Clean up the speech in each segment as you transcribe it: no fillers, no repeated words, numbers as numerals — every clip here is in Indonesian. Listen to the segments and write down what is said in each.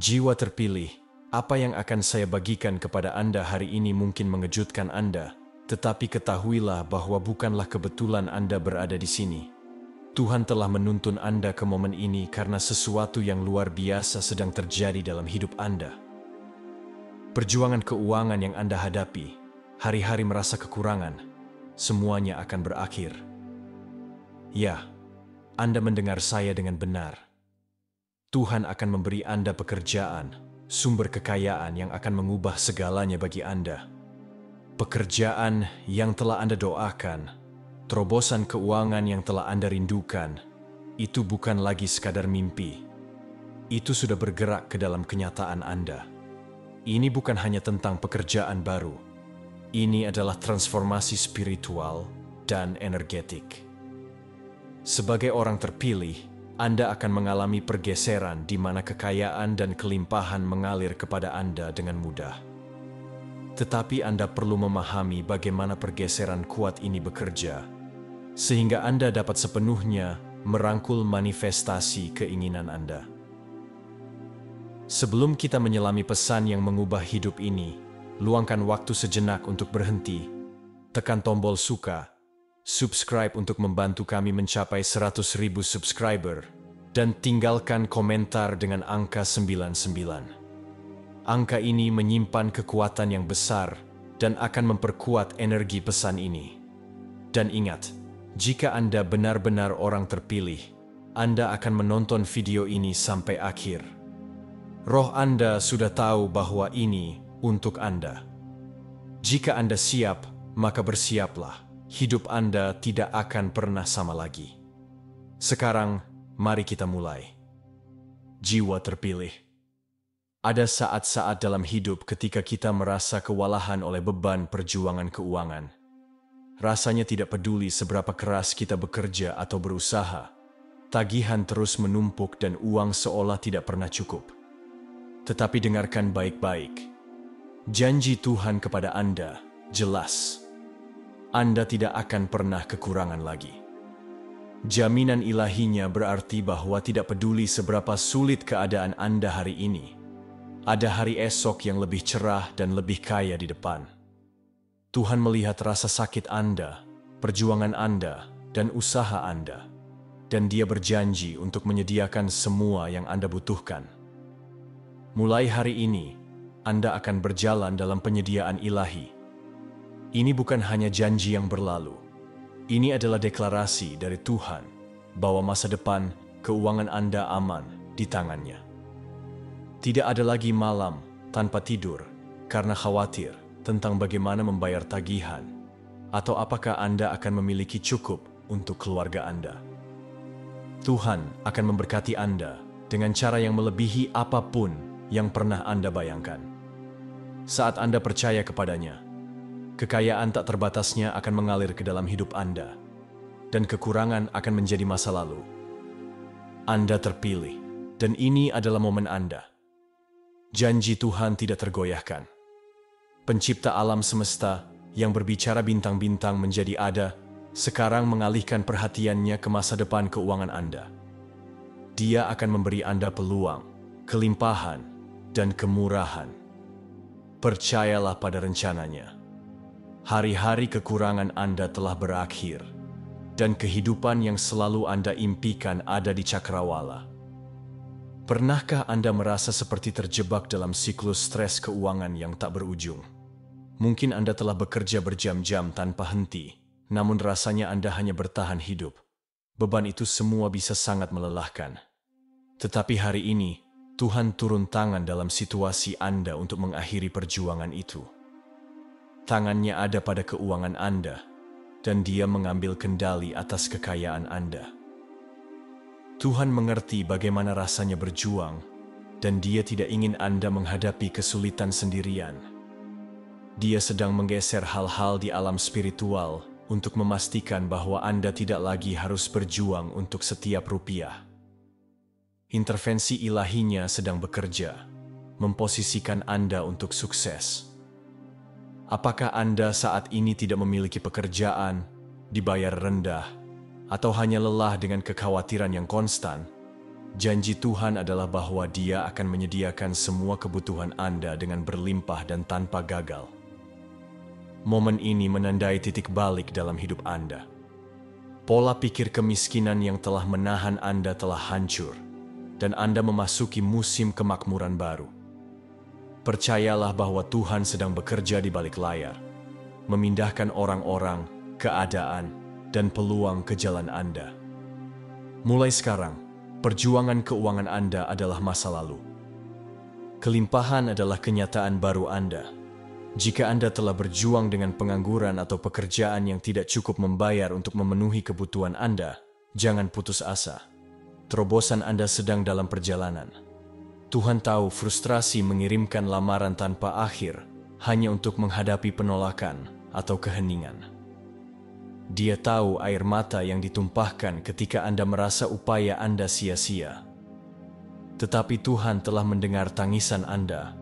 Jiwa terpilih, apa yang akan saya bagikan kepada Anda hari ini mungkin mengejutkan Anda, tetapi ketahuilah bahwa bukanlah kebetulan Anda berada di sini. Tuhan telah menuntun Anda ke momen ini karena sesuatu yang luar biasa sedang terjadi dalam hidup Anda. Perjuangan keuangan yang Anda hadapi, hari-hari merasa kekurangan, semuanya akan berakhir. Ya, Anda mendengar saya dengan benar. Tuhan akan memberi Anda pekerjaan, sumber kekayaan yang akan mengubah segalanya bagi Anda. Pekerjaan yang telah Anda doakan, terobosan keuangan yang telah Anda rindukan, itu bukan lagi sekadar mimpi. Itu sudah bergerak ke dalam kenyataan Anda. Ini bukan hanya tentang pekerjaan baru. Ini adalah transformasi spiritual dan energetik. Sebagai orang terpilih, Anda akan mengalami pergeseran di mana kekayaan dan kelimpahan mengalir kepada Anda dengan mudah. Tetapi Anda perlu memahami bagaimana pergeseran kuat ini bekerja, sehingga Anda dapat sepenuhnya merangkul manifestasi keinginan Anda. Sebelum kita menyelami pesan yang mengubah hidup ini, luangkan waktu sejenak untuk berhenti, tekan tombol suka, subscribe untuk membantu kami mencapai 100.000 subscriber, dan tinggalkan komentar dengan angka 99. Angka ini menyimpan kekuatan yang besar dan akan memperkuat energi pesan ini. Dan ingat, jika Anda benar-benar orang terpilih, Anda akan menonton video ini sampai akhir. Roh Anda sudah tahu bahwa ini untuk Anda. Jika Anda siap, maka bersiaplah. Hidup Anda tidak akan pernah sama lagi. Sekarang, mari kita mulai. Jiwa terpilih. Ada saat-saat dalam hidup ketika kita merasa kewalahan oleh beban perjuangan keuangan. Rasanya tidak peduli seberapa keras kita bekerja atau berusaha. Tagihan terus menumpuk dan uang seolah tidak pernah cukup. Tetapi dengarkan baik-baik. Janji Tuhan kepada Anda jelas. Anda tidak akan pernah kekurangan lagi. Jaminan ilahinya berarti bahwa tidak peduli seberapa sulit keadaan Anda hari ini, ada hari esok yang lebih cerah dan lebih kaya di depan. Tuhan melihat rasa sakit Anda, perjuangan Anda, dan usaha Anda, dan Dia berjanji untuk menyediakan semua yang Anda butuhkan. Mulai hari ini, Anda akan berjalan dalam penyediaan ilahi. Ini bukan hanya janji yang berlalu. Ini adalah deklarasi dari Tuhan bahwa masa depan keuangan Anda aman di tangannya. Tidak ada lagi malam tanpa tidur karena khawatir tentang bagaimana membayar tagihan atau apakah Anda akan memiliki cukup untuk keluarga Anda. Tuhan akan memberkati Anda dengan cara yang melebihi apapun yang pernah Anda bayangkan. Saat Anda percaya kepadanya, kekayaan tak terbatasnya akan mengalir ke dalam hidup Anda, dan kekurangan akan menjadi masa lalu. Anda terpilih, dan ini adalah momen Anda. Janji Tuhan tidak tergoyahkan. Pencipta alam semesta yang berbicara bintang-bintang menjadi ada, sekarang mengalihkan perhatiannya ke masa depan keuangan Anda. Dia akan memberi Anda peluang, kelimpahan, dan kemurahan. Percayalah pada rencananya. Hari-hari kekurangan Anda telah berakhir, dan kehidupan yang selalu Anda impikan ada di cakrawala. Pernahkah Anda merasa seperti terjebak dalam siklus stres keuangan yang tak berujung? Mungkin Anda telah bekerja berjam-jam tanpa henti, namun rasanya Anda hanya bertahan hidup. Beban itu semua bisa sangat melelahkan. Tetapi hari ini, Tuhan turun tangan dalam situasi Anda untuk mengakhiri perjuangan itu. Tangannya ada pada keuangan Anda, dan Dia mengambil kendali atas kekayaan Anda. Tuhan mengerti bagaimana rasanya berjuang, dan Dia tidak ingin Anda menghadapi kesulitan sendirian. Dia sedang menggeser hal-hal di alam spiritual untuk memastikan bahwa Anda tidak lagi harus berjuang untuk setiap rupiah. Intervensi ilahinya sedang bekerja, memposisikan Anda untuk sukses. Apakah Anda saat ini tidak memiliki pekerjaan, dibayar rendah, atau hanya lelah dengan kekhawatiran yang konstan? Janji Tuhan adalah bahwa Dia akan menyediakan semua kebutuhan Anda dengan berlimpah dan tanpa gagal. Momen ini menandai titik balik dalam hidup Anda. Pola pikir kemiskinan yang telah menahan Anda telah hancur, dan Anda memasuki musim kemakmuran baru. Percayalah bahwa Tuhan sedang bekerja di balik layar, memindahkan orang-orang, keadaan, dan peluang ke jalan Anda. Mulai sekarang, perjuangan keuangan Anda adalah masa lalu. Kelimpahan adalah kenyataan baru Anda. Jika Anda telah berjuang dengan pengangguran atau pekerjaan yang tidak cukup membayar untuk memenuhi kebutuhan Anda, jangan putus asa. Terobosan Anda sedang dalam perjalanan. Tuhan tahu frustrasi mengirimkan lamaran tanpa akhir hanya untuk menghadapi penolakan atau keheningan. Dia tahu air mata yang ditumpahkan ketika Anda merasa upaya Anda sia-sia. Tetapi Tuhan telah mendengar tangisan Anda,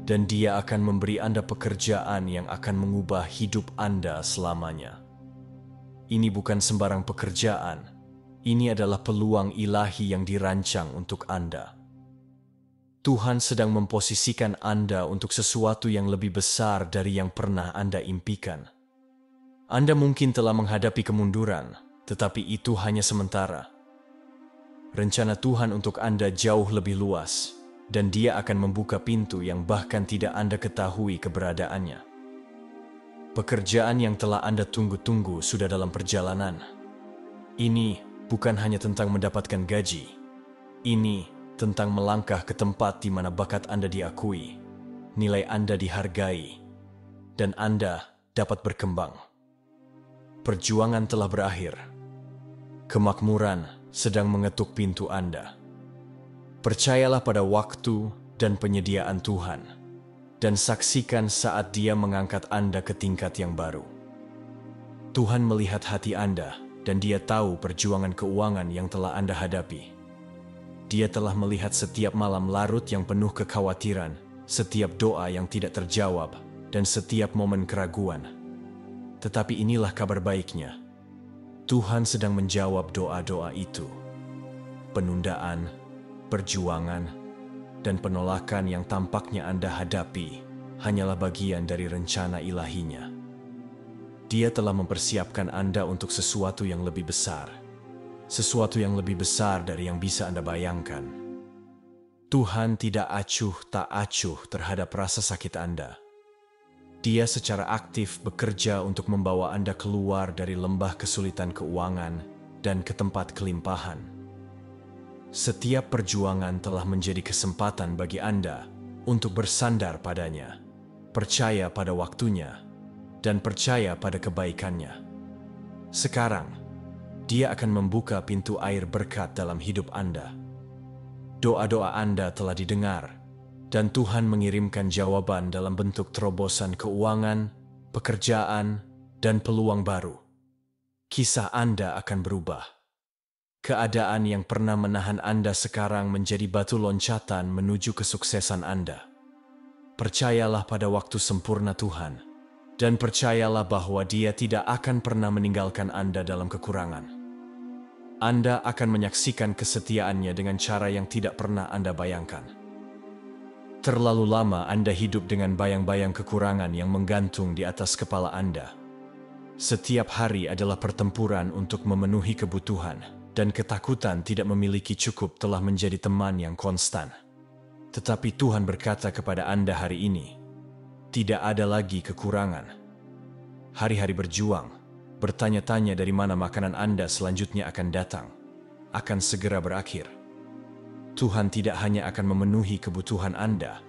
dan Dia akan memberi Anda pekerjaan yang akan mengubah hidup Anda selamanya. Ini bukan sembarang pekerjaan, ini adalah peluang ilahi yang dirancang untuk Anda. Tuhan sedang memposisikan Anda untuk sesuatu yang lebih besar dari yang pernah Anda impikan. Anda mungkin telah menghadapi kemunduran, tetapi itu hanya sementara. Rencana Tuhan untuk Anda jauh lebih luas, dan Dia akan membuka pintu yang bahkan tidak Anda ketahui keberadaannya. Pekerjaan yang telah Anda tunggu-tunggu sudah dalam perjalanan. Ini bukan hanya tentang mendapatkan gaji. Ini tentang melangkah ke tempat di mana bakat Anda diakui, nilai Anda dihargai, dan Anda dapat berkembang. Perjuangan telah berakhir. Kemakmuran sedang mengetuk pintu Anda. Percayalah pada waktu dan penyediaan Tuhan, dan saksikan saat Dia mengangkat Anda ke tingkat yang baru. Tuhan melihat hati Anda, dan Dia tahu perjuangan keuangan yang telah Anda hadapi. Dia telah melihat setiap malam larut yang penuh kekhawatiran, setiap doa yang tidak terjawab, dan setiap momen keraguan. Tetapi inilah kabar baiknya. Tuhan sedang menjawab doa-doa itu. Penundaan, perjuangan, dan penolakan yang tampaknya Anda hadapi hanyalah bagian dari rencana ilahinya. Dia telah mempersiapkan Anda untuk sesuatu yang lebih besar. Sesuatu yang lebih besar dari yang bisa Anda bayangkan. Tuhan tidak acuh tak acuh terhadap rasa sakit Anda. Dia secara aktif bekerja untuk membawa Anda keluar dari lembah kesulitan keuangan dan ke tempat kelimpahan. Setiap perjuangan telah menjadi kesempatan bagi Anda untuk bersandar padanya, percaya pada waktunya, dan percaya pada kebaikannya. Sekarang, Dia akan membuka pintu air berkat dalam hidup Anda. Doa-doa Anda telah didengar, dan Tuhan mengirimkan jawaban dalam bentuk terobosan keuangan, pekerjaan, dan peluang baru. Kisah Anda akan berubah. Keadaan yang pernah menahan Anda sekarang menjadi batu loncatan menuju kesuksesan Anda. Percayalah pada waktu sempurna Tuhan, dan percayalah bahwa Dia tidak akan pernah meninggalkan Anda dalam kekurangan. Anda akan menyaksikan kesetiaannya dengan cara yang tidak pernah Anda bayangkan. Terlalu lama Anda hidup dengan bayang-bayang kekurangan yang menggantung di atas kepala Anda. Setiap hari adalah pertempuran untuk memenuhi kebutuhan, dan ketakutan tidak memiliki cukup telah menjadi teman yang konstan. Tetapi Tuhan berkata kepada Anda hari ini, tidak ada lagi kekurangan. Hari-hari berjuang, bertanya-tanya dari mana makanan Anda selanjutnya akan datang, akan segera berakhir. Tuhan tidak hanya akan memenuhi kebutuhan Anda,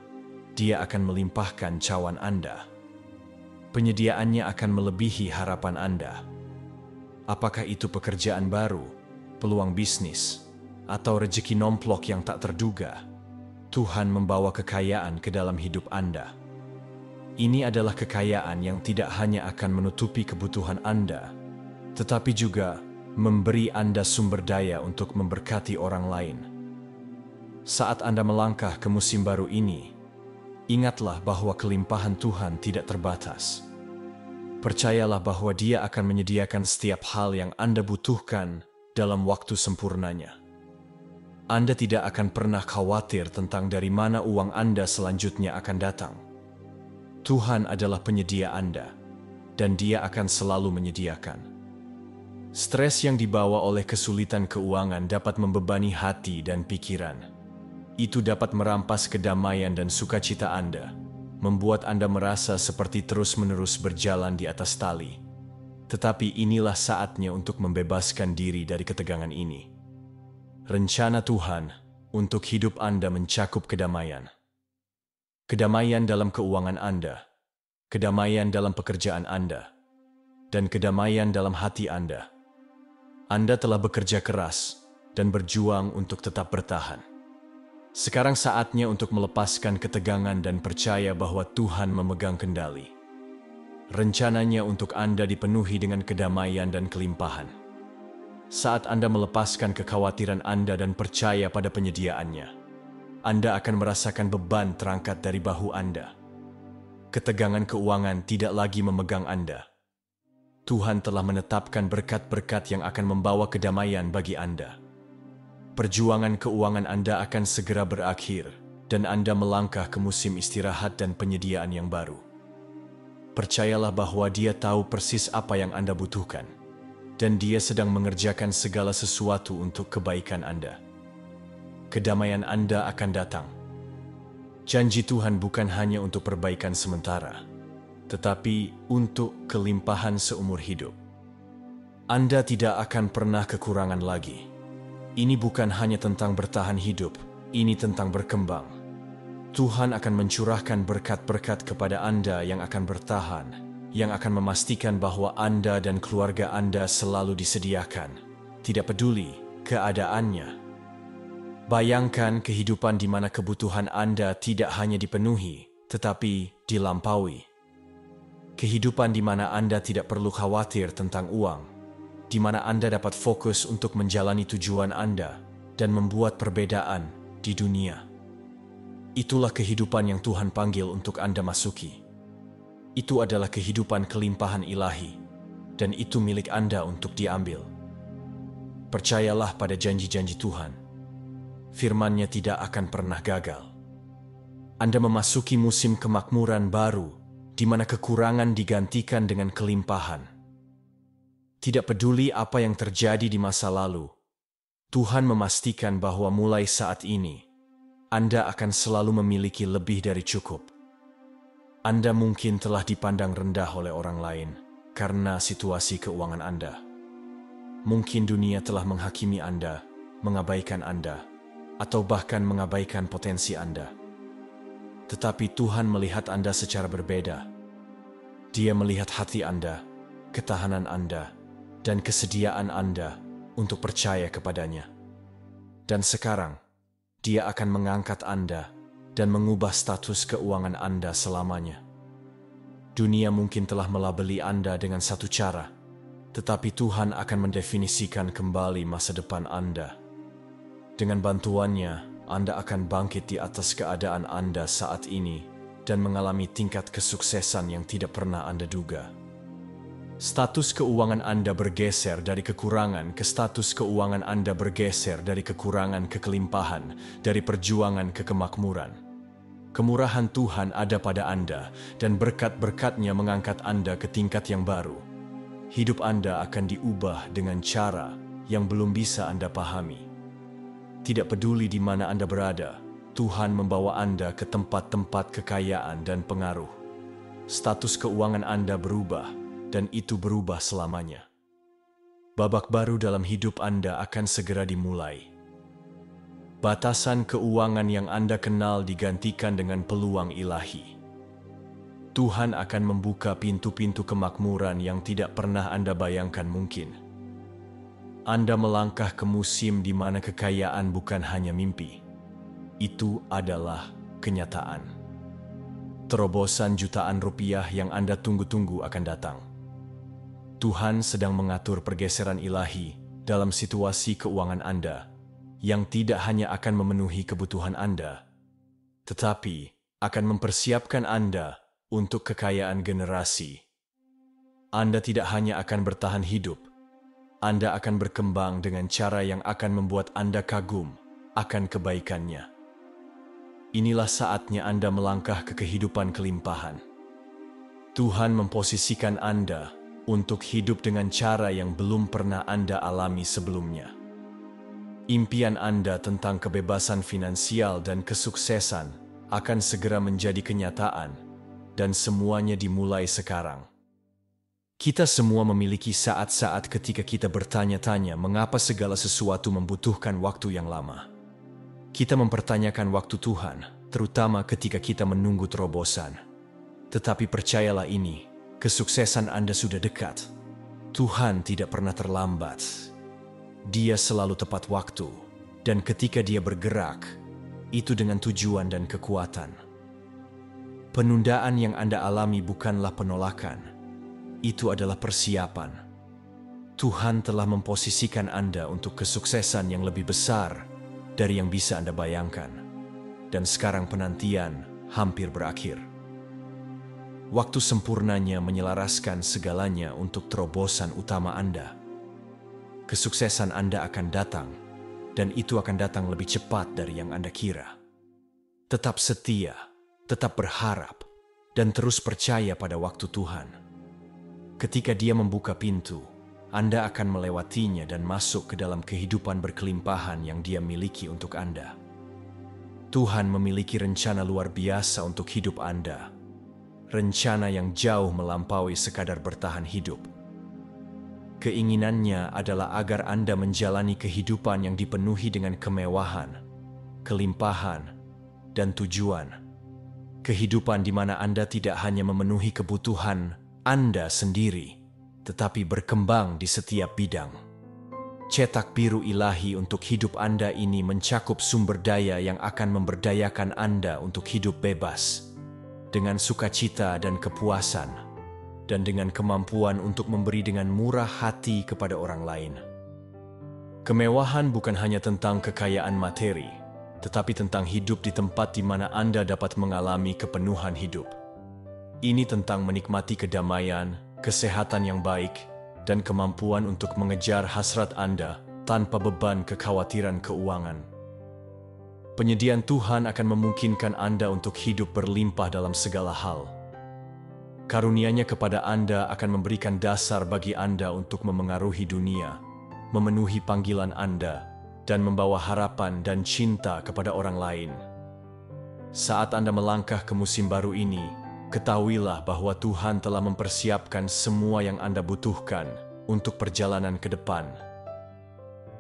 Dia akan melimpahkan cawan Anda. Penyediaannya akan melebihi harapan Anda. Apakah itu pekerjaan baru, peluang bisnis, atau rezeki nomplok yang tak terduga? Tuhan membawa kekayaan ke dalam hidup Anda. Ini adalah kekayaan yang tidak hanya akan menutupi kebutuhan Anda, tetapi juga memberi Anda sumber daya untuk memberkati orang lain. Saat Anda melangkah ke musim baru ini, ingatlah bahwa kelimpahan Tuhan tidak terbatas. Percayalah bahwa Dia akan menyediakan setiap hal yang Anda butuhkan dalam waktu sempurnanya. Anda tidak akan pernah khawatir tentang dari mana uang Anda selanjutnya akan datang. Tuhan adalah penyedia Anda, dan Dia akan selalu menyediakan. Stres yang dibawa oleh kesulitan keuangan dapat membebani hati dan pikiran. Itu dapat merampas kedamaian dan sukacita Anda, membuat Anda merasa seperti terus-menerus berjalan di atas tali. Tetapi inilah saatnya untuk membebaskan diri dari ketegangan ini. Rencana Tuhan untuk hidup Anda mencakup kedamaian. Kedamaian dalam keuangan Anda, kedamaian dalam pekerjaan Anda, dan kedamaian dalam hati Anda. Anda telah bekerja keras dan berjuang untuk tetap bertahan. Sekarang saatnya untuk melepaskan ketegangan dan percaya bahwa Tuhan memegang kendali. Rencananya untuk Anda dipenuhi dengan kedamaian dan kelimpahan. Saat Anda melepaskan kekhawatiran Anda dan percaya pada penyediaannya, Anda akan merasakan beban terangkat dari bahu Anda. Ketegangan keuangan tidak lagi memegang Anda. Tuhan telah menetapkan berkat-berkat yang akan membawa kedamaian bagi Anda. Perjuangan keuangan Anda akan segera berakhir, dan Anda melangkah ke musim istirahat dan penyediaan yang baru. Percayalah bahwa Dia tahu persis apa yang Anda butuhkan, dan Dia sedang mengerjakan segala sesuatu untuk kebaikan Anda. Kedamaian Anda akan datang. Janji Tuhan bukan hanya untuk perbaikan sementara, tetapi untuk kelimpahan seumur hidup. Anda tidak akan pernah kekurangan lagi. Ini bukan hanya tentang bertahan hidup, ini tentang berkembang. Tuhan akan mencurahkan berkat-berkat kepada Anda yang akan bertahan, yang akan memastikan bahwa Anda dan keluarga Anda selalu disediakan, tidak peduli keadaannya. Bayangkan kehidupan di mana kebutuhan Anda tidak hanya dipenuhi, tetapi dilampaui. Kehidupan di mana Anda tidak perlu khawatir tentang uang, di mana Anda dapat fokus untuk menjalani tujuan Anda dan membuat perbedaan di dunia. Itulah kehidupan yang Tuhan panggil untuk Anda masuki. Itu adalah kehidupan kelimpahan ilahi, dan itu milik Anda untuk diambil. Percayalah pada janji-janji Tuhan. Firman-Nya tidak akan pernah gagal. Anda memasuki musim kemakmuran baru, di mana kekurangan digantikan dengan kelimpahan. Tidak peduli apa yang terjadi di masa lalu, Tuhan memastikan bahwa mulai saat ini, Anda akan selalu memiliki lebih dari cukup. Anda mungkin telah dipandang rendah oleh orang lain karena situasi keuangan Anda. Mungkin dunia telah menghakimi Anda, mengabaikan Anda, atau bahkan mengabaikan potensi Anda. Tetapi Tuhan melihat Anda secara berbeda. Dia melihat hati Anda, ketahanan Anda, dan kesediaan Anda untuk percaya kepadanya. Dan sekarang, Dia akan mengangkat Anda dan mengubah status keuangan Anda selamanya. Dunia mungkin telah melabeli Anda dengan satu cara, tetapi Tuhan akan mendefinisikan kembali masa depan Anda. Dengan bantuannya, Anda akan bangkit di atas keadaan Anda saat ini dan mengalami tingkat kesuksesan yang tidak pernah Anda duga. Status keuangan Anda bergeser dari kekurangan ke status keuangan Anda bergeser dari kekurangan ke kelimpahan, dari perjuangan ke kemakmuran. Kemurahan Tuhan ada pada Anda, dan berkat-berkat-Nya mengangkat Anda ke tingkat yang baru. Hidup Anda akan diubah dengan cara yang belum bisa Anda pahami. Tidak peduli di mana Anda berada, Tuhan membawa Anda ke tempat-tempat kekayaan dan pengaruh. Status keuangan Anda berubah, dan itu berubah selamanya. Babak baru dalam hidup Anda akan segera dimulai. Batasan keuangan yang Anda kenal digantikan dengan peluang ilahi. Tuhan akan membuka pintu-pintu kemakmuran yang tidak pernah Anda bayangkan mungkin. Anda melangkah ke musim di mana kekayaan bukan hanya mimpi. Itu adalah kenyataan. Terobosan jutaan rupiah yang Anda tunggu-tunggu akan datang. Tuhan sedang mengatur pergeseran ilahi dalam situasi keuangan Anda, yang tidak hanya akan memenuhi kebutuhan Anda, tetapi akan mempersiapkan Anda untuk kekayaan generasi. Anda tidak hanya akan bertahan hidup, Anda akan berkembang dengan cara yang akan membuat Anda kagum akan kebaikannya. Inilah saatnya Anda melangkah ke kehidupan kelimpahan. Tuhan memposisikan Anda untuk hidup dengan cara yang belum pernah Anda alami sebelumnya. Impian Anda tentang kebebasan finansial dan kesuksesan akan segera menjadi kenyataan, dan semuanya dimulai sekarang. Kita semua memiliki saat-saat ketika kita bertanya-tanya mengapa segala sesuatu membutuhkan waktu yang lama. Kita mempertanyakan waktu Tuhan, terutama ketika kita menunggu terobosan. Tetapi percayalah ini, kesuksesan Anda sudah dekat. Tuhan tidak pernah terlambat. Dia selalu tepat waktu, dan ketika Dia bergerak, itu dengan tujuan dan kekuatan. Penundaan yang Anda alami bukanlah penolakan, itu adalah persiapan. Tuhan telah memposisikan Anda untuk kesuksesan yang lebih besar dari yang bisa Anda bayangkan. Dan sekarang penantian hampir berakhir. Waktu sempurnanya menyelaraskan segalanya untuk terobosan utama Anda. Kesuksesan Anda akan datang, dan itu akan datang lebih cepat dari yang Anda kira. Tetap setia, tetap berharap, dan terus percaya pada waktu Tuhan. Ketika Dia membuka pintu, Anda akan melewatinya dan masuk ke dalam kehidupan berkelimpahan yang Dia miliki untuk Anda. Tuhan memiliki rencana luar biasa untuk hidup Anda. Rencana yang jauh melampaui sekadar bertahan hidup. Keinginannya adalah agar Anda menjalani kehidupan yang dipenuhi dengan kemewahan, kelimpahan, dan tujuan. Kehidupan di mana Anda tidak hanya memenuhi kebutuhan Anda sendiri, tetapi berkembang di setiap bidang. Cetak biru ilahi untuk hidup Anda ini mencakup sumber daya yang akan memberdayakan Anda untuk hidup bebas, dengan sukacita dan kepuasan, dan dengan kemampuan untuk memberi dengan murah hati kepada orang lain. Kemewahan bukan hanya tentang kekayaan materi, tetapi tentang hidup di tempat di mana Anda dapat mengalami kepenuhan hidup. Ini tentang menikmati kedamaian, kesehatan yang baik, dan kemampuan untuk mengejar hasrat Anda tanpa beban kekhawatiran keuangan. Penyediaan Tuhan akan memungkinkan Anda untuk hidup berlimpah dalam segala hal. Karunia-Nya kepada Anda akan memberikan dasar bagi Anda untuk memengaruhi dunia, memenuhi panggilan Anda, dan membawa harapan dan cinta kepada orang lain. Saat Anda melangkah ke musim baru ini, ketahuilah bahwa Tuhan telah mempersiapkan semua yang Anda butuhkan untuk perjalanan ke depan.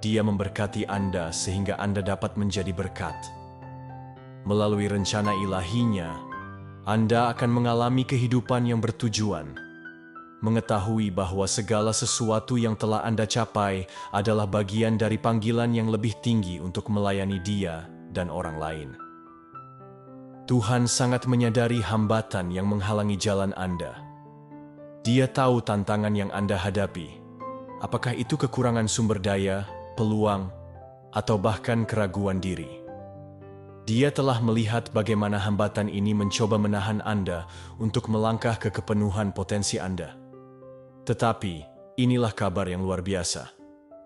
Dia memberkati Anda sehingga Anda dapat menjadi berkat. Melalui rencana ilahi-Nya, Anda akan mengalami kehidupan yang bertujuan, mengetahui bahwa segala sesuatu yang telah Anda capai adalah bagian dari panggilan yang lebih tinggi untuk melayani Dia dan orang lain. Tuhan sangat menyadari hambatan yang menghalangi jalan Anda. Dia tahu tantangan yang Anda hadapi. Apakah itu kekurangan sumber daya, peluang, atau bahkan keraguan diri? Dia telah melihat bagaimana hambatan ini mencoba menahan Anda untuk melangkah ke kepenuhan potensi Anda. Tetapi, inilah kabar yang luar biasa.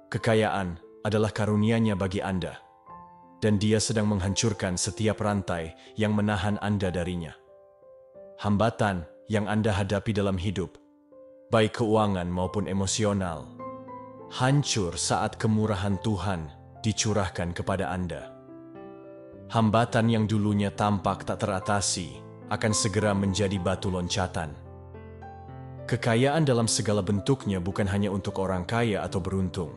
Kekayaan adalah karunia-Nya bagi Anda. Dan Dia sedang menghancurkan setiap rantai yang menahan Anda darinya. Hambatan yang Anda hadapi dalam hidup, baik keuangan maupun emosional, hancur saat kemurahan Tuhan dicurahkan kepada Anda. Hambatan yang dulunya tampak tak teratasi akan segera menjadi batu loncatan. Kekayaan dalam segala bentuknya bukan hanya untuk orang kaya atau beruntung.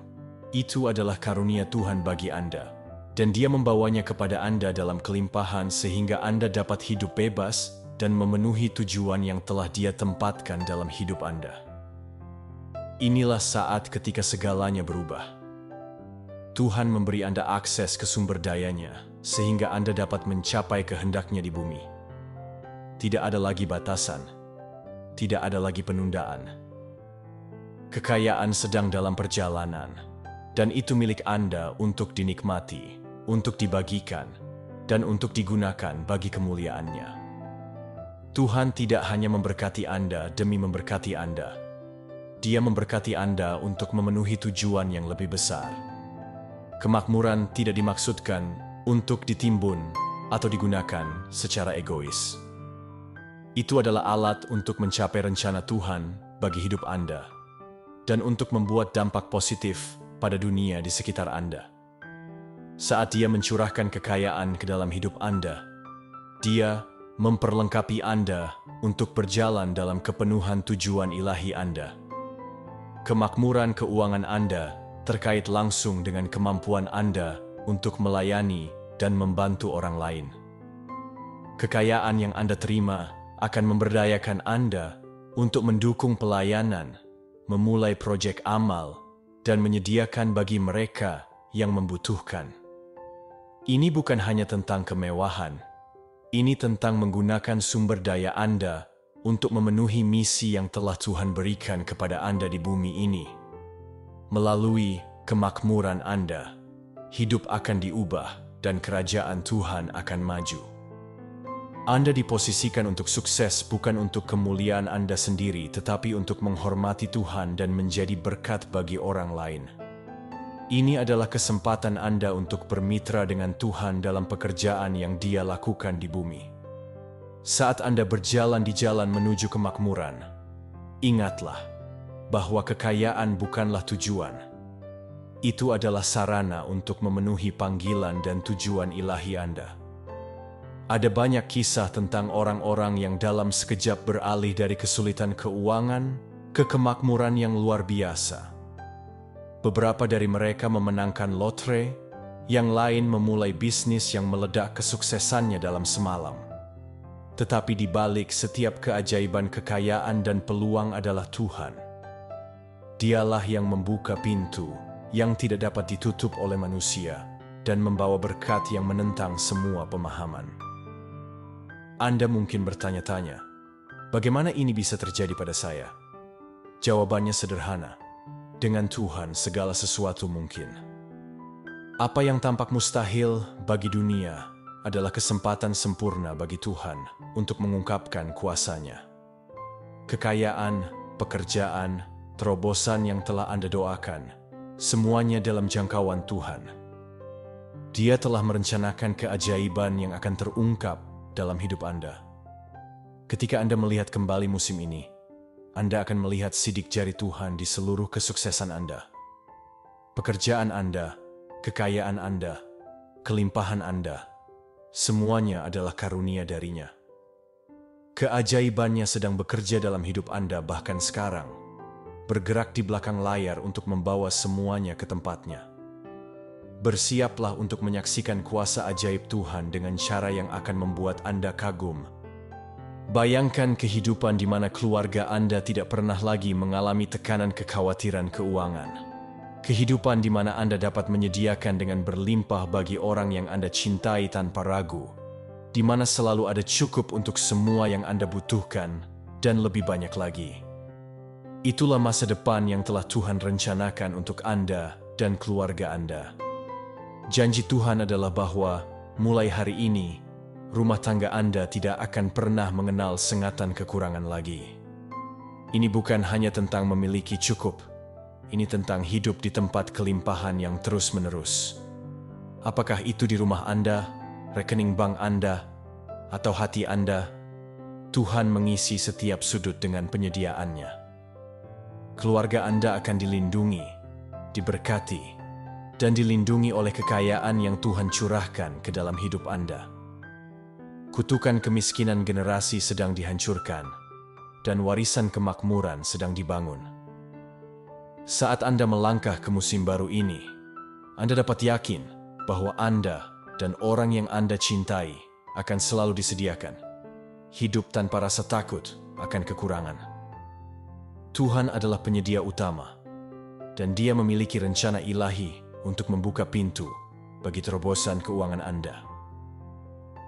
Itu adalah karunia Tuhan bagi Anda. Dan Dia membawanya kepada Anda dalam kelimpahan sehingga Anda dapat hidup bebas dan memenuhi tujuan yang telah Dia tempatkan dalam hidup Anda. Inilah saat ketika segalanya berubah. Tuhan memberi Anda akses ke sumber daya-Nya sehingga Anda dapat mencapai kehendak-Nya di bumi. Tidak ada lagi batasan, tidak ada lagi penundaan. Kekayaan sedang dalam perjalanan, dan itu milik Anda untuk dinikmati, untuk dibagikan, dan untuk digunakan bagi kemuliaan-Nya. Tuhan tidak hanya memberkati Anda demi memberkati Anda. Dia memberkati Anda untuk memenuhi tujuan yang lebih besar. Kemakmuran tidak dimaksudkan untuk ditimbun atau digunakan secara egois. Itu adalah alat untuk mencapai rencana Tuhan bagi hidup Anda dan untuk membuat dampak positif pada dunia di sekitar Anda. Saat Dia mencurahkan kekayaan ke dalam hidup Anda, Dia memperlengkapi Anda untuk berjalan dalam kepenuhan tujuan ilahi Anda. Kemakmuran keuangan Anda terkait langsung dengan kemampuan Anda untuk melayani dan membantu orang lain. Kekayaan yang Anda terima akan memberdayakan Anda untuk mendukung pelayanan, memulai proyek amal, dan menyediakan bagi mereka yang membutuhkan. Ini bukan hanya tentang kemewahan, ini tentang menggunakan sumber daya Anda untuk memenuhi misi yang telah Tuhan berikan kepada Anda di bumi ini. Melalui kemakmuran Anda, hidup akan diubah dan kerajaan Tuhan akan maju. Anda diposisikan untuk sukses bukan untuk kemuliaan Anda sendiri, tetapi untuk menghormati Tuhan dan menjadi berkat bagi orang lain. Ini adalah kesempatan Anda untuk bermitra dengan Tuhan dalam pekerjaan yang Dia lakukan di bumi. Saat Anda berjalan di jalan menuju kemakmuran, ingatlah bahwa kekayaan bukanlah tujuan. Itu adalah sarana untuk memenuhi panggilan dan tujuan ilahi Anda. Ada banyak kisah tentang orang-orang yang dalam sekejap beralih dari kesulitan keuangan ke kemakmuran yang luar biasa. Beberapa dari mereka memenangkan lotre, yang lain memulai bisnis yang meledak kesuksesannya dalam semalam. Tetapi di balik setiap keajaiban kekayaan dan peluang adalah Tuhan. Dialah yang membuka pintu yang tidak dapat ditutup oleh manusia dan membawa berkat yang menentang semua pemahaman. Anda mungkin bertanya-tanya, bagaimana ini bisa terjadi pada saya? Jawabannya sederhana. Dengan Tuhan segala sesuatu mungkin. Apa yang tampak mustahil bagi dunia adalah kesempatan sempurna bagi Tuhan untuk mengungkapkan kuasa-Nya. Kekayaan, pekerjaan, terobosan yang telah Anda doakan, semuanya dalam jangkauan Tuhan. Dia telah merencanakan keajaiban yang akan terungkap dalam hidup Anda. Ketika Anda melihat kembali musim ini, Anda akan melihat sidik jari Tuhan di seluruh kesuksesan Anda. Pekerjaan Anda, kekayaan Anda, kelimpahan Anda, semuanya adalah karunia dari-Nya. Keajaibannya sedang bekerja dalam hidup Anda bahkan sekarang, bergerak di belakang layar untuk membawa semuanya ke tempatnya. Bersiaplah untuk menyaksikan kuasa ajaib Tuhan dengan cara yang akan membuat Anda kagum. Bayangkan kehidupan di mana keluarga Anda tidak pernah lagi mengalami tekanan kekhawatiran keuangan. Kehidupan di mana Anda dapat menyediakan dengan berlimpah bagi orang yang Anda cintai tanpa ragu. Di mana selalu ada cukup untuk semua yang Anda butuhkan dan lebih banyak lagi. Itulah masa depan yang telah Tuhan rencanakan untuk Anda dan keluarga Anda. Janji Tuhan adalah bahwa mulai hari ini, rumah tangga Anda tidak akan pernah mengenal sengatan kekurangan lagi. Ini bukan hanya tentang memiliki cukup, ini tentang hidup di tempat kelimpahan yang terus-menerus. Apakah itu di rumah Anda, rekening bank Anda, atau hati Anda? Tuhan mengisi setiap sudut dengan penyediaan-Nya. Keluarga Anda akan dilindungi, diberkati, dan dilindungi oleh kekayaan yang Tuhan curahkan ke dalam hidup Anda. Kutukan kemiskinan generasi sedang dihancurkan, dan warisan kemakmuran sedang dibangun. Saat Anda melangkah ke musim baru ini, Anda dapat yakin bahwa Anda dan orang yang Anda cintai akan selalu disediakan. Hidup tanpa rasa takut akan kekurangan. Tuhan adalah penyedia utama, dan Dia memiliki rencana ilahi untuk membuka pintu bagi terobosan keuangan Anda.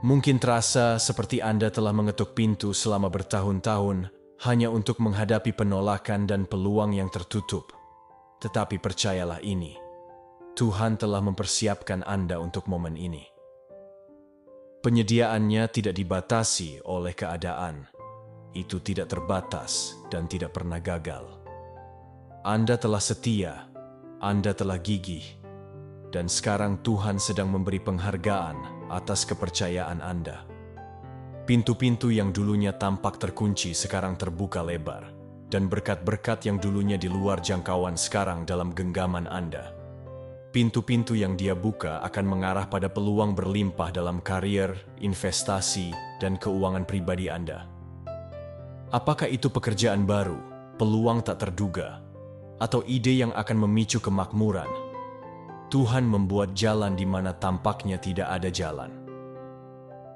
Mungkin terasa seperti Anda telah mengetuk pintu selama bertahun-tahun hanya untuk menghadapi penolakan dan peluang yang tertutup. Tetapi percayalah ini, Tuhan telah mempersiapkan Anda untuk momen ini. Penyediaannya tidak dibatasi oleh keadaan. Itu tidak terbatas dan tidak pernah gagal. Anda telah setia, Anda telah gigih, dan sekarang Tuhan sedang memberi penghargaan atas kepercayaan Anda. Pintu-pintu yang dulunya tampak terkunci sekarang terbuka lebar, dan berkat-berkat yang dulunya di luar jangkauan sekarang dalam genggaman Anda. Pintu-pintu yang Dia buka akan mengarah pada peluang berlimpah dalam karier, investasi, dan keuangan pribadi Anda. Apakah itu pekerjaan baru, peluang tak terduga, atau ide yang akan memicu kemakmuran? Tuhan membuat jalan di mana tampaknya tidak ada jalan.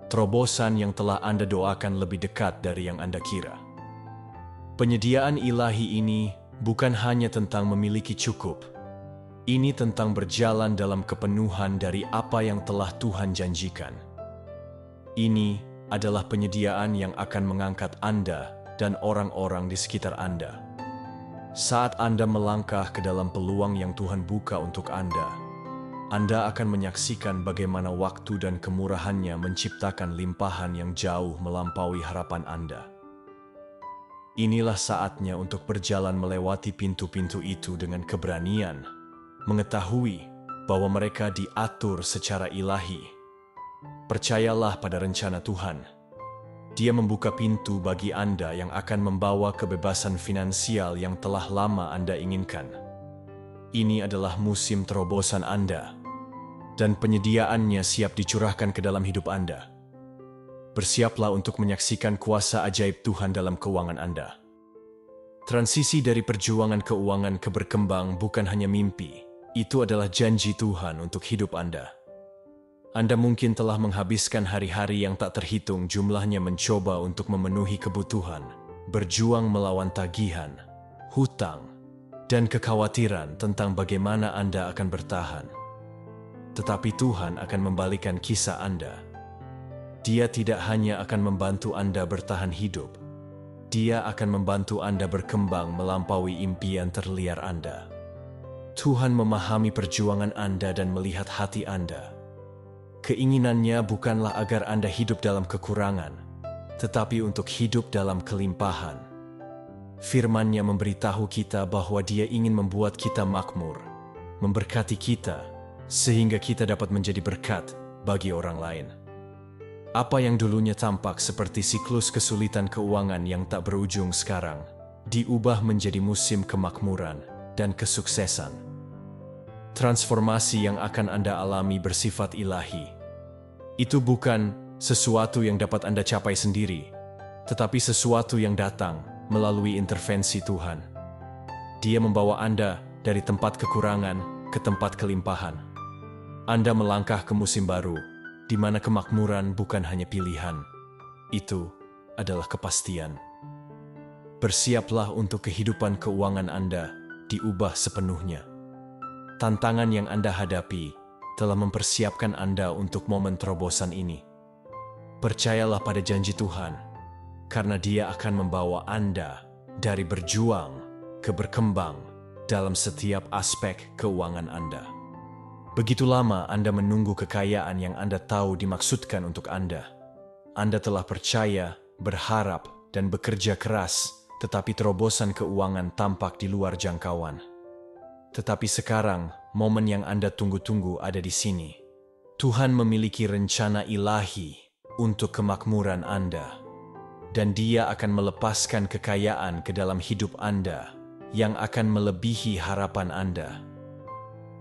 Terobosan yang telah Anda doakan lebih dekat dari yang Anda kira. Penyediaan ilahi ini bukan hanya tentang memiliki cukup. Ini tentang berjalan dalam kepenuhan dari apa yang telah Tuhan janjikan. Ini adalah penyediaan yang akan mengangkat Anda dan orang-orang di sekitar Anda. Saat Anda melangkah ke dalam peluang yang Tuhan buka untuk Anda akan menyaksikan bagaimana waktu dan kemurahannya menciptakan limpahan yang jauh melampaui harapan Anda. Inilah saatnya untuk berjalan melewati pintu-pintu itu dengan keberanian, mengetahui bahwa mereka diatur secara ilahi. Percayalah pada rencana Tuhan. Dia membuka pintu bagi Anda yang akan membawa kebebasan finansial yang telah lama Anda inginkan. Ini adalah musim terobosan Anda, dan penyediaannya siap dicurahkan ke dalam hidup Anda. Bersiaplah untuk menyaksikan kuasa ajaib Tuhan dalam keuangan Anda. Transisi dari perjuangan keuangan ke berkembang bukan hanya mimpi, itu adalah janji Tuhan untuk hidup Anda. Anda mungkin telah menghabiskan hari-hari yang tak terhitung jumlahnya mencoba untuk memenuhi kebutuhan, berjuang melawan tagihan, hutang, dan kekhawatiran tentang bagaimana Anda akan bertahan. Tetapi Tuhan akan membalikan kisah Anda. Dia tidak hanya akan membantu Anda bertahan hidup, Dia akan membantu Anda berkembang melampaui impian terliar Anda. Tuhan memahami perjuangan Anda dan melihat hati Anda. Keinginannya bukanlah agar Anda hidup dalam kekurangan, tetapi untuk hidup dalam kelimpahan. Firman-Nya memberitahu kita bahwa Dia ingin membuat kita makmur, memberkati kita, sehingga kita dapat menjadi berkat bagi orang lain. Apa yang dulunya tampak seperti siklus kesulitan keuangan yang tak berujung sekarang, diubah menjadi musim kemakmuran dan kesuksesan. Transformasi yang akan Anda alami bersifat ilahi. Itu bukan sesuatu yang dapat Anda capai sendiri, tetapi sesuatu yang datang melalui intervensi Tuhan. Dia membawa Anda dari tempat kekurangan ke tempat kelimpahan. Anda melangkah ke musim baru, di mana kemakmuran bukan hanya pilihan, itu adalah kepastian. Bersiaplah untuk kehidupan keuangan Anda diubah sepenuhnya. Tantangan yang Anda hadapi telah mempersiapkan Anda untuk momen terobosan ini. Percayalah pada janji Tuhan, karena Dia akan membawa Anda dari berjuang ke berkembang dalam setiap aspek keuangan Anda. Begitu lama Anda menunggu kekayaan yang Anda tahu dimaksudkan untuk Anda. Anda telah percaya, berharap, dan bekerja keras, tetapi terobosan keuangan tampak di luar jangkauan. Tetapi sekarang, momen yang Anda tunggu-tunggu ada di sini. Tuhan memiliki rencana ilahi untuk kemakmuran Anda, dan Dia akan melepaskan kekayaan ke dalam hidup Anda yang akan melebihi harapan Anda.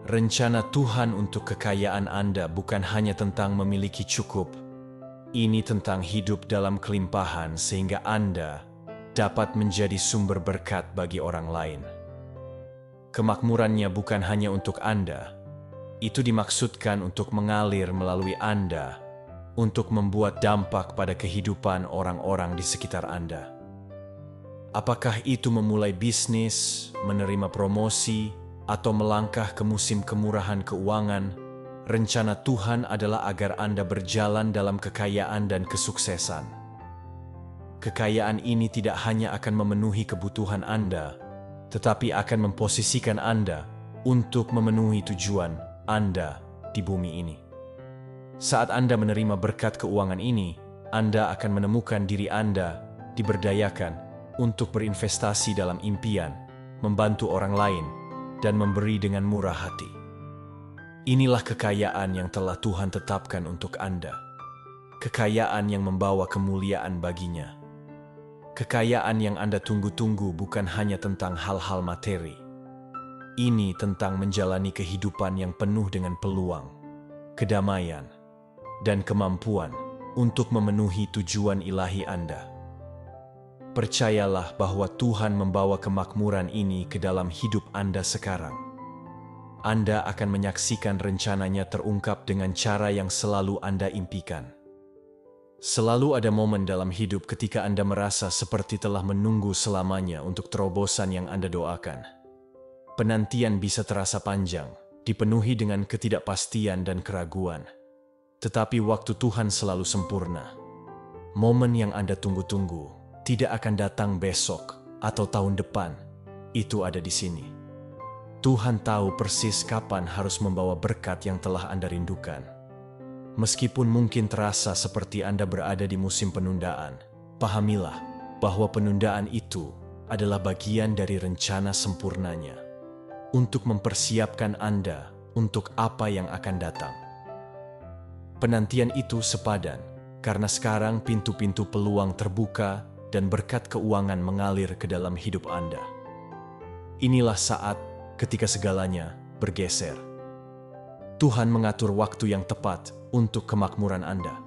Rencana Tuhan untuk kekayaan Anda bukan hanya tentang memiliki cukup. Ini tentang hidup dalam kelimpahan sehingga Anda dapat menjadi sumber berkat bagi orang lain. Kemakmurannya bukan hanya untuk Anda. Itu dimaksudkan untuk mengalir melalui Anda, untuk membuat dampak pada kehidupan orang-orang di sekitar Anda. Apakah itu memulai bisnis, menerima promosi, atau melangkah ke musim kemurahan keuangan, rencana Tuhan adalah agar Anda berjalan dalam kekayaan dan kesuksesan. Kekayaan ini tidak hanya akan memenuhi kebutuhan Anda, tetapi akan memposisikan Anda untuk memenuhi tujuan Anda di bumi ini. Saat Anda menerima berkat keuangan ini, Anda akan menemukan diri Anda diberdayakan untuk berinvestasi dalam impian, membantu orang lain, dan memberi dengan murah hati. Inilah kekayaan yang telah Tuhan tetapkan untuk Anda. Kekayaan yang membawa kemuliaan baginya. Kekayaan yang Anda tunggu-tunggu bukan hanya tentang hal-hal materi. Ini tentang menjalani kehidupan yang penuh dengan peluang, kedamaian, dan kemampuan untuk memenuhi tujuan ilahi Anda. Percayalah bahwa Tuhan membawa kemakmuran ini ke dalam hidup Anda sekarang. Anda akan menyaksikan rencananya terungkap dengan cara yang selalu Anda impikan. Selalu ada momen dalam hidup ketika Anda merasa seperti telah menunggu selamanya untuk terobosan yang Anda doakan. Penantian bisa terasa panjang, dipenuhi dengan ketidakpastian dan keraguan. Tetapi waktu Tuhan selalu sempurna. Momen yang Anda tunggu-tunggu tidak akan datang besok atau tahun depan. Itu ada di sini. Tuhan tahu persis kapan harus membawa berkat yang telah Anda rindukan. Meskipun mungkin terasa seperti Anda berada di musim penundaan, pahamilah bahwa penundaan itu adalah bagian dari rencana sempurnanya untuk mempersiapkan Anda untuk apa yang akan datang. Penantian itu sepadan karena sekarang pintu-pintu peluang terbuka dan berkat keuangan mengalir ke dalam hidup Anda. Inilah saat ketika segalanya bergeser. Tuhan mengatur waktu yang tepat untuk kemakmuran Anda.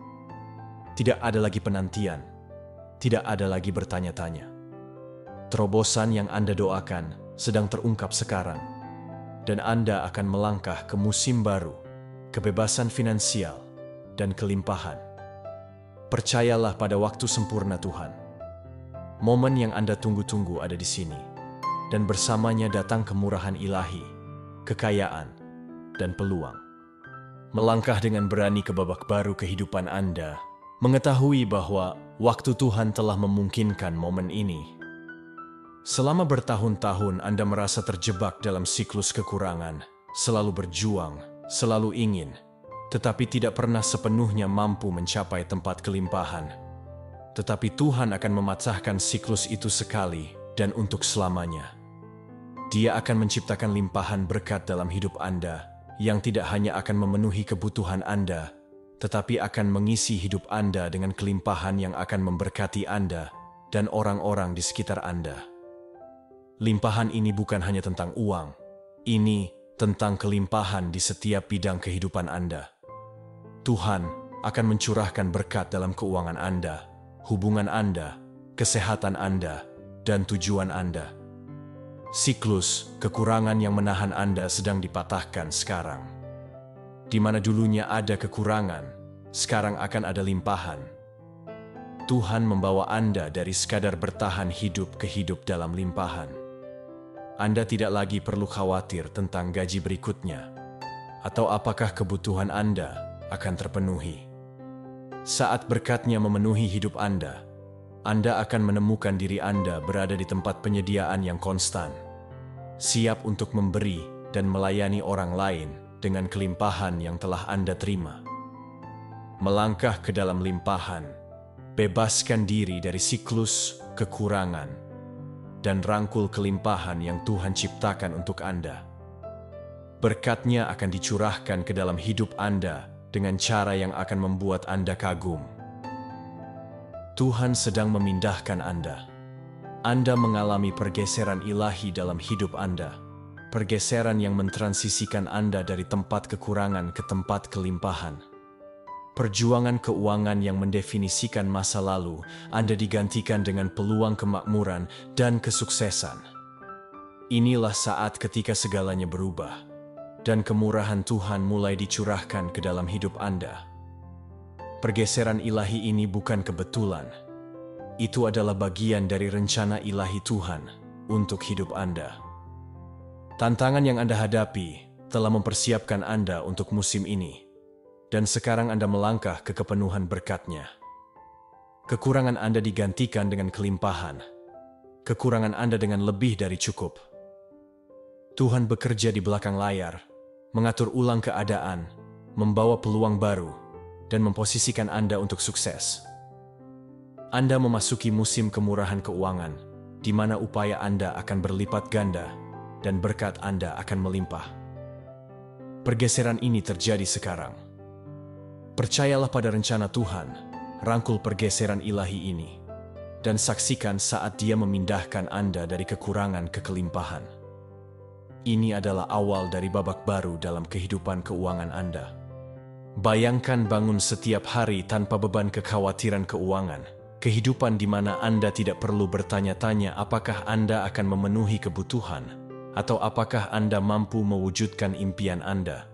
Tidak ada lagi penantian, tidak ada lagi bertanya-tanya. Terobosan yang Anda doakan sedang terungkap sekarang, dan Anda akan melangkah ke musim baru, kebebasan finansial, dan kelimpahan. Percayalah pada waktu sempurna Tuhan. Momen yang Anda tunggu-tunggu ada di sini, dan bersamanya datang kemurahan ilahi, kekayaan, dan peluang. Melangkah dengan berani ke babak baru kehidupan Anda, mengetahui bahwa waktu Tuhan telah memungkinkan momen ini. Selama bertahun-tahun Anda merasa terjebak dalam siklus kekurangan, selalu berjuang, selalu ingin, tetapi tidak pernah sepenuhnya mampu mencapai tempat kelimpahan. Tetapi Tuhan akan memecahkan siklus itu sekali dan untuk selamanya. Dia akan menciptakan limpahan berkat dalam hidup Anda yang tidak hanya akan memenuhi kebutuhan Anda, tetapi akan mengisi hidup Anda dengan kelimpahan yang akan memberkati Anda dan orang-orang di sekitar Anda. Limpahan ini bukan hanya tentang uang, ini tentang kelimpahan di setiap bidang kehidupan Anda. Tuhan akan mencurahkan berkat dalam keuangan Anda, hubungan Anda, kesehatan Anda, dan tujuan Anda. Siklus kekurangan yang menahan Anda sedang dipatahkan sekarang. Di mana dulunya ada kekurangan, sekarang akan ada limpahan. Tuhan membawa Anda dari sekadar bertahan hidup ke hidup dalam limpahan. Anda tidak lagi perlu khawatir tentang gaji berikutnya, atau apakah kebutuhan Anda akan terpenuhi. Saat berkatnya memenuhi hidup Anda akan menemukan diri Anda berada di tempat penyediaan yang konstan, siap untuk memberi dan melayani orang lain dengan kelimpahan yang telah Anda terima. Melangkah ke dalam limpahan, bebaskan diri dari siklus kekurangan, dan rangkul kelimpahan yang Tuhan ciptakan untuk Anda. Berkat-Nya akan dicurahkan ke dalam hidup Anda dengan cara yang akan membuat Anda kagum. Tuhan sedang memindahkan Anda. Anda mengalami pergeseran ilahi dalam hidup Anda. Pergeseran yang mentransisikan Anda dari tempat kekurangan ke tempat kelimpahan. Perjuangan keuangan yang mendefinisikan masa lalu Anda digantikan dengan peluang kemakmuran dan kesuksesan. Inilah saat ketika segalanya berubah dan kemurahan Tuhan mulai dicurahkan ke dalam hidup Anda. Pergeseran ilahi ini bukan kebetulan. Itu adalah bagian dari rencana ilahi Tuhan untuk hidup Anda. Tantangan yang Anda hadapi telah mempersiapkan Anda untuk musim ini, dan sekarang Anda melangkah ke kepenuhan berkat-Nya. Kekurangan Anda digantikan dengan kelimpahan. Kekurangan Anda dengan lebih dari cukup. Tuhan bekerja di belakang layar, mengatur ulang keadaan, membawa peluang baru, dan memposisikan Anda untuk sukses. Anda memasuki musim kemurahan keuangan, di mana upaya Anda akan berlipat ganda dan berkat Anda akan melimpah. pergeseran ini terjadi sekarang. Percayalah pada rencana Tuhan, rangkul pergeseran ilahi ini, dan saksikan saat Dia memindahkan Anda dari kekurangan ke kelimpahan. Ini adalah awal dari babak baru dalam kehidupan keuangan Anda. Bayangkan bangun setiap hari tanpa beban kekhawatiran keuangan, kehidupan di mana Anda tidak perlu bertanya-tanya apakah Anda akan memenuhi kebutuhan, atau apakah Anda mampu mewujudkan impian Anda.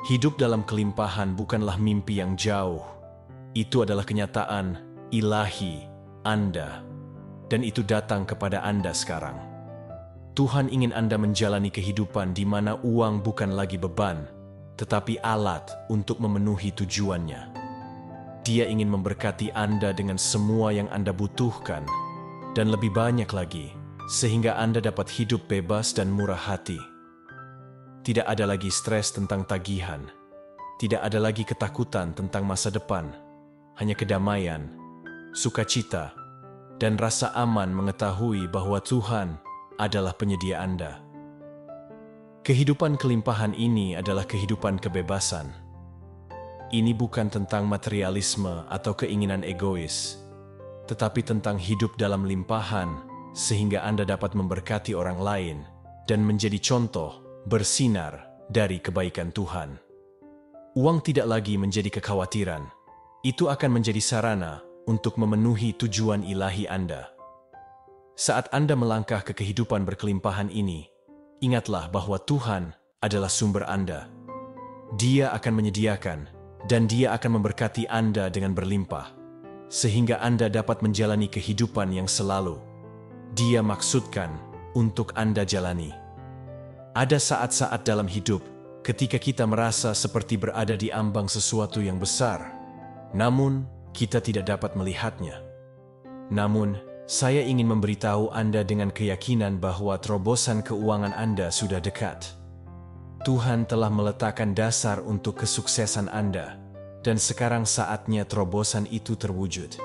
Hidup dalam kelimpahan bukanlah mimpi yang jauh. Itu adalah kenyataan ilahi Anda, dan itu datang kepada Anda sekarang. Tuhan ingin Anda menjalani kehidupan di mana uang bukan lagi beban, tetapi alat untuk memenuhi tujuannya. Dia ingin memberkati Anda dengan semua yang Anda butuhkan, dan lebih banyak lagi, sehingga Anda dapat hidup bebas dan murah hati. Tidak ada lagi stres tentang tagihan, tidak ada lagi ketakutan tentang masa depan, hanya kedamaian, sukacita, dan rasa aman mengetahui bahwa Tuhan adalah penyedia Anda. Kehidupan kelimpahan ini adalah kehidupan kebebasan. Ini bukan tentang materialisme atau keinginan egois, tetapi tentang hidup dalam limpahan sehingga Anda dapat memberkati orang lain dan menjadi contoh bersinar dari kebaikan Tuhan. Uang tidak lagi menjadi kekhawatiran. Itu akan menjadi sarana untuk memenuhi tujuan ilahi Anda. Saat Anda melangkah ke kehidupan berkelimpahan ini, ingatlah bahwa Tuhan adalah sumber Anda. Dia akan menyediakan, dan Dia akan memberkati Anda dengan berlimpah, sehingga Anda dapat menjalani kehidupan yang selalu Dia maksudkan untuk Anda jalani. Ada saat-saat dalam hidup ketika kita merasa seperti berada di ambang sesuatu yang besar, namun kita tidak dapat melihatnya. Namun, saya ingin memberitahu Anda dengan keyakinan bahwa terobosan keuangan Anda sudah dekat. Tuhan telah meletakkan dasar untuk kesuksesan Anda, dan sekarang saatnya terobosan itu terwujud.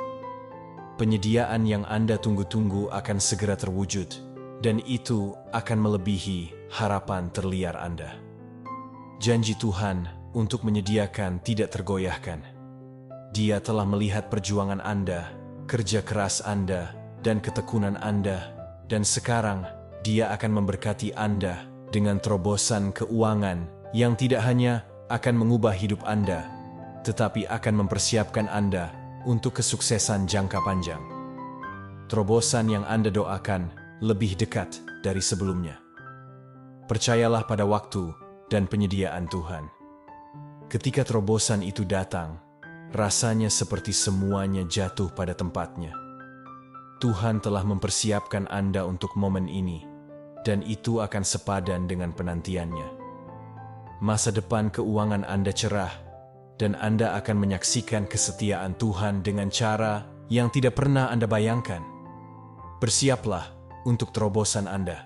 Penyediaan yang Anda tunggu-tunggu akan segera terwujud, dan itu akan melebihi harapan terliar Anda. Janji Tuhan untuk menyediakan tidak tergoyahkan. Dia telah melihat perjuangan Anda, kerja keras Anda, dan ketekunan Anda, dan sekarang Dia akan memberkati Anda dengan terobosan keuangan yang tidak hanya akan mengubah hidup Anda, tetapi akan mempersiapkan Anda untuk kesuksesan jangka panjang. Terobosan yang Anda doakan lebih dekat dari sebelumnya. Percayalah pada waktu dan penyediaan Tuhan. Ketika terobosan itu datang, rasanya seperti semuanya jatuh pada tempatnya. Tuhan telah mempersiapkan Anda untuk momen ini, dan itu akan sepadan dengan penantiannya. Masa depan keuangan Anda cerah, dan Anda akan menyaksikan kesetiaan Tuhan dengan cara yang tidak pernah Anda bayangkan. Bersiaplah untuk terobosan Anda.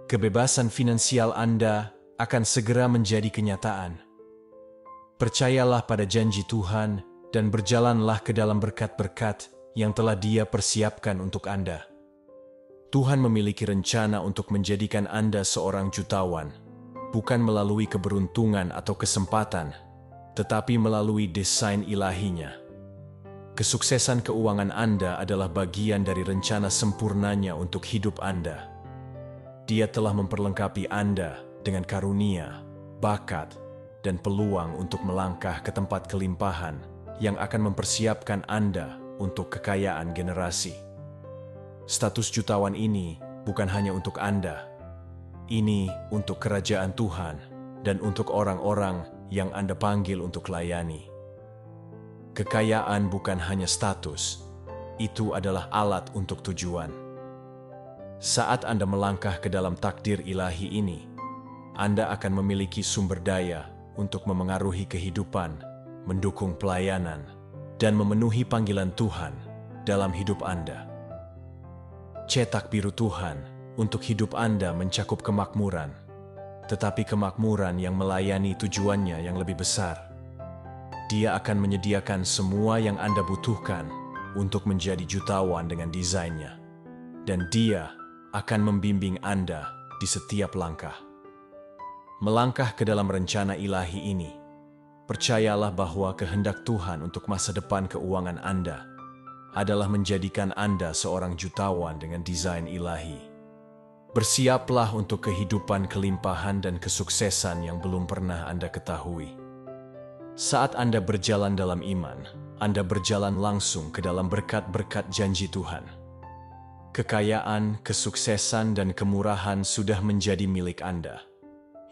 Kebebasan finansial Anda akan segera menjadi kenyataan. Percayalah pada janji Tuhan dan berjalanlah ke dalam berkat-berkat yang telah Dia persiapkan untuk Anda. Tuhan memiliki rencana untuk menjadikan Anda seorang jutawan, bukan melalui keberuntungan atau kesempatan, tetapi melalui desain ilahinya. Kesuksesan keuangan Anda adalah bagian dari rencana sempurnanya untuk hidup Anda. Dia telah memperlengkapi Anda dengan karunia, bakat, dan peluang untuk melangkah ke tempat kelimpahan yang akan mempersiapkan Anda untuk kekayaan generasi. Status jutawan ini bukan hanya untuk Anda. Ini untuk kerajaan Tuhan dan untuk orang-orang yang Anda panggil untuk layani. Kekayaan bukan hanya status, itu adalah alat untuk tujuan. Saat Anda melangkah ke dalam takdir ilahi ini, Anda akan memiliki sumber daya untuk memengaruhi kehidupan, mendukung pelayanan, dan memenuhi panggilan Tuhan dalam hidup Anda. Cetak biru Tuhan untuk hidup Anda mencakup kemakmuran, tetapi kemakmuran yang melayani tujuannya yang lebih besar. Dia akan menyediakan semua yang Anda butuhkan untuk menjadi jutawan dengan desainnya, dan Dia akan membimbing Anda di setiap langkah. melangkah ke dalam rencana ilahi ini. Percayalah bahwa kehendak Tuhan untuk masa depan keuangan Anda adalah menjadikan Anda seorang jutawan dengan desain ilahi. Bersiaplah untuk kehidupan kelimpahan dan kesuksesan yang belum pernah Anda ketahui. Saat Anda berjalan dalam iman, Anda berjalan langsung ke dalam berkat-berkat janji Tuhan. Kekayaan, kesuksesan, dan kemurahan sudah menjadi milik Anda.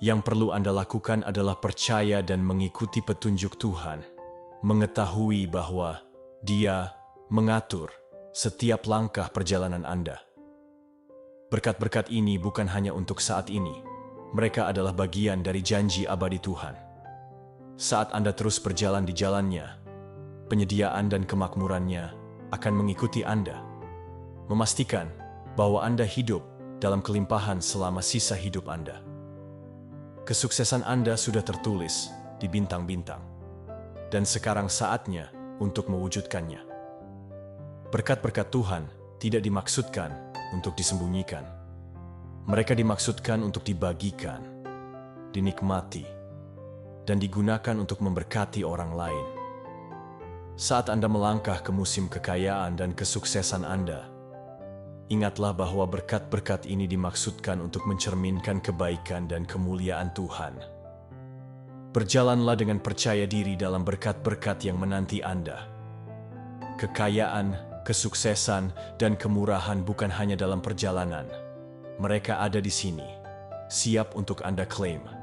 Yang perlu Anda lakukan adalah percaya dan mengikuti petunjuk Tuhan, mengetahui bahwa Dia mengatur setiap langkah perjalanan Anda. Berkat-berkat ini bukan hanya untuk saat ini, mereka adalah bagian dari janji abadi Tuhan. Saat Anda terus berjalan di jalannya, penyediaan dan kemakmurannya akan mengikuti Anda, memastikan bahwa Anda hidup dalam kelimpahan selama sisa hidup Anda. Kesuksesan Anda sudah tertulis di bintang-bintang, dan sekarang saatnya untuk mewujudkannya. Berkat-berkat Tuhan tidak dimaksudkan untuk disembunyikan. Mereka dimaksudkan untuk dibagikan, dinikmati, dan digunakan untuk memberkati orang lain. Saat Anda melangkah ke musim kekayaan dan kesuksesan Anda, ingatlah bahwa berkat-berkat ini dimaksudkan untuk mencerminkan kebaikan dan kemuliaan Tuhan. Berjalanlah dengan percaya diri dalam berkat-berkat yang menanti Anda. Kekayaan, kesuksesan, dan kemurahan bukan hanya dalam perjalanan. Mereka ada di sini, siap untuk Anda klaim.